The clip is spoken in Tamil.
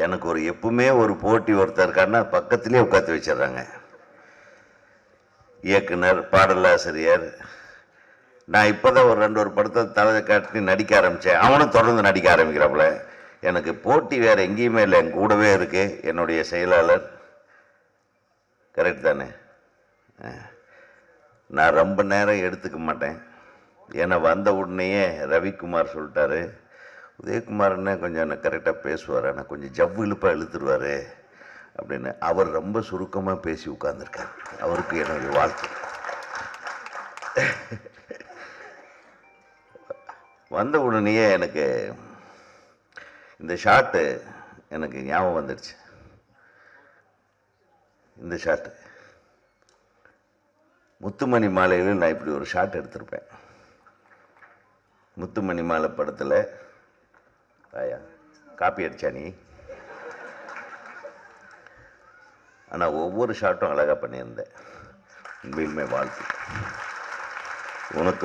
எனக்கு ஒரு எப்பவுமே ஒரு போட்டி ஒருத்தர் இருக்காருன்னா பக்கத்துலேயே உட்காந்து வச்சிடுறாங்க. இயக்குனர், பாடலாசிரியர். நான் இப்போதான் ஒரு படத்தை தலை காட்டி நடிக்க ஆரம்பித்தேன். அவனும் தொடர்ந்து நடிக்க ஆரம்பிக்கிறாப்புல. எனக்கு போட்டி வேறு எங்கேயுமே இல்லை, என் கூடவே இருக்கு என்னுடைய செயலாளர். கரெக்ட் தானே? நான் ரொம்ப நேரம் எடுத்துக்க மாட்டேன். ஏன்னா வந்த உடனேயே ரவிக்குமார் சொல்லிட்டாரு, உதயகுமார்னே கொஞ்சம் கரெக்டாக பேசுவார், ஆனால் கொஞ்சம் ஜவ்வு இழுப்பாக இழுத்துருவார் அப்படின்னு. அவர் ரொம்ப சுருக்கமாக பேசி உட்கார்ந்துருக்கார். அவருக்கு என்னுடைய வாழ்த்து. வந்த உடனேயே எனக்கு இந்த ஷாட்டு எனக்கு ஞாபகம் வந்துடுச்சு. இந்த ஷாட்டு முத்துமணி மாலையில் நான் இப்படி ஒரு ஷாட் எடுத்திருப்பேன். முத்துமணி மாலை படத்தில் ஆயா காப்பி அடிச்சா நீ? ஆனால் ஒவ்வொரு ஷாட்டும் அழகாக பண்ணியிருந்தேன். உண்மையுமே வாழ்த்து உனக்கு.